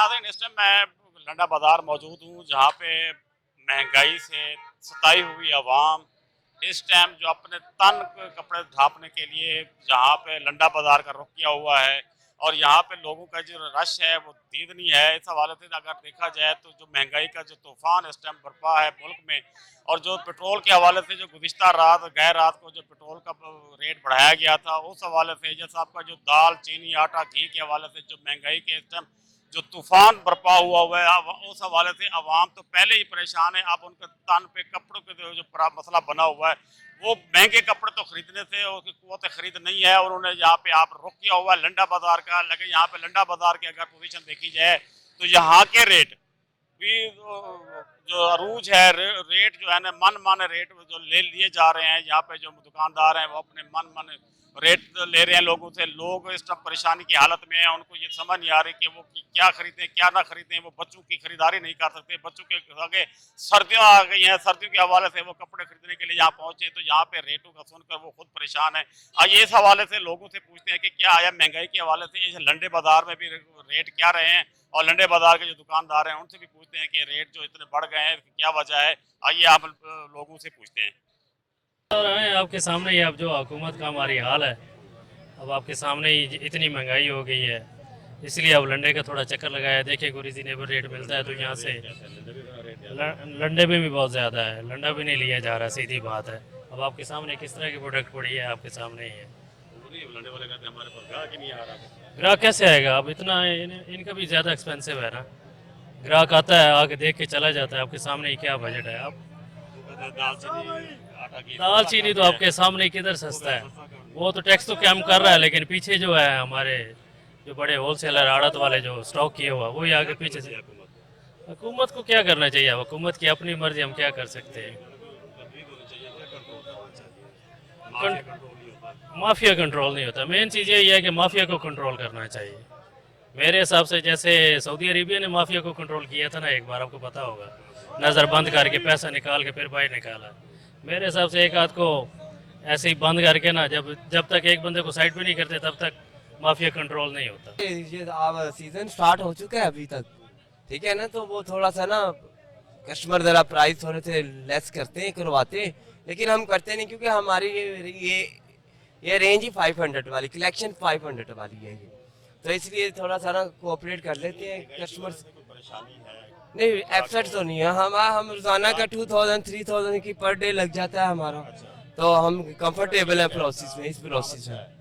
नाज़रीन, इस टाइम मैं लंडा बाज़ार मौजूद हूँ, जहाँ पे महंगाई से सताई हुई आवाम इस टाइम जो अपने तन के कपड़े ढांपने के लिए जहाँ पे लंडा बाज़ार का रुख किया हुआ है, और यहाँ पे लोगों का जो रश है वो दीदनी है। इस हवाले से अगर देखा जाए तो जो महंगाई का जो तूफ़ान इस टाइम बरपा है मुल्क में, और जो पेट्रोल के हवाले से जो गुज़िश्ता रात गैर रात को जो पेट्रोल का रेट बढ़ाया गया था, उस हवाले से जैसा आपका जो दाल, चीनी, आटा, घी के हवाले से जो महंगाई के इस टाइम जो तूफान बरपा हुआ है, उस हवाले से अवाम तो पहले ही परेशान है। अब उनके तन पे कपड़ों के जो मसला बना हुआ है, वो महंगे कपड़े तो खरीदने से उसकी कुव्वत खरीद नहीं है। उन्होंने यहाँ पे आप रुख किया हुआ है लंडा बाजार का, लेकिन यहाँ पे लंडा बाजार की अगर पोजीशन देखी जाए तो यहाँ के रेट भी जो अरूज है, रेट जो है ना मन माने रेट जो ले लिए जा रहे हैं। यहाँ पे जो दुकानदार हैं वो अपने मन माने रेट ले रहे हैं लोगों से। लोग इस टाइम परेशानी की हालत में हैं, उनको ये समझ नहीं आ रही कि वो क्या खरीदें क्या ना खरीदें। वो बच्चों की खरीदारी नहीं कर सकते, बच्चों के आगे सर्दियाँ आ गई हैं, सर्दियों के हवाले से वो कपड़े खरीदने के लिए यहाँ पहुँचे तो यहाँ पे रेटों का सुनकर वो खुद परेशान है। आइए इस हवाले से लोगों से पूछते हैं कि क्या आया महंगाई के हवाले से इस लंडे बाजार में भी रेट क्या रहे हैं, और लंडे बाजार के जो दुकानदार हैं उनसे भी पूछते हैं कि रेट जो इतने बढ़ गए हैं क्या वजह है। आइए आप लोगों से पूछते हैं। और हैं आपके सामने ही, अब जो हुकूमत का हमारी हाल है, अब आपके सामने ही इतनी महंगाई हो गई है, इसलिए अब लंडे का थोड़ा चक्कर लगाया। देखिए कोई रिजनेबल रेट मिलता है तो यहाँ से लंडे में भी बहुत ज़्यादा है, लंडा भी नहीं लिया जा रहा, सीधी बात है। अब आपके सामने किस तरह की प्रोडक्ट पड़ी है, आपके सामने ही है। लंडे वाले कहते हैं हमारे पास ग्राहक ही नहीं आ रहा। ग्राहक कैसे आएगा? अब इतना इनका भी ज़्यादा एक्सपेंसिव है ना। ग्राहक आता है, आके देख के चला जाता है। आपके सामने ही क्या बजट है? आप दाल चीनी तो आपके सामने किधर सस्ता है? वो तो टैक्स तो कम कर रहा है, लेकिन पीछे जो है हमारे जो बड़े होलसेलर आड़त वाले जो स्टॉक किए हुआ वही आगे पीछे से। हुकूमत को क्या करना चाहिए? हुकूमत की अपनी मर्जी, हम क्या कर सकते हैं। माफिया कंट्रोल नहीं होता। मेन चीज़ यही है कि माफिया को कंट्रोल करना चाहिए मेरे हिसाब से। जैसे सऊदी अरेबिया ने माफिया को कंट्रोल किया था ना एक बार, आपको पता होगा, नज़र बंद करके पैसा निकाल के फिर बाहर निकाला। मेरे हिसाब से एक आध को ऐसे ही बंद करके ना, जब तक एक बंदे को साइड पे नहीं करते तब तक माफिया कंट्रोल नहीं होता। ये अब सीजन स्टार्ट हो चुका है अभी तक, ठीक है ना, तो वो थोड़ा सा ना कस्टमर जरा प्राइस थोड़े से लेस करते हैं, करवाते हैं, लेकिन हम करते नहीं क्योंकि हमारी ये रेंज ही 500 वाली, कलेक्शन 500 वाली है ये, तो इसलिए थोड़ा सा ना कोऑपरेट कर लेते हैं कस्टमर। नहीं एफसेट तो नहीं है, हम रोजाना का 2000 3000 की पर डे लग जाता है हमारा, तो हम कंफर्टेबल है प्रोसेस में, इस प्रोसेस में।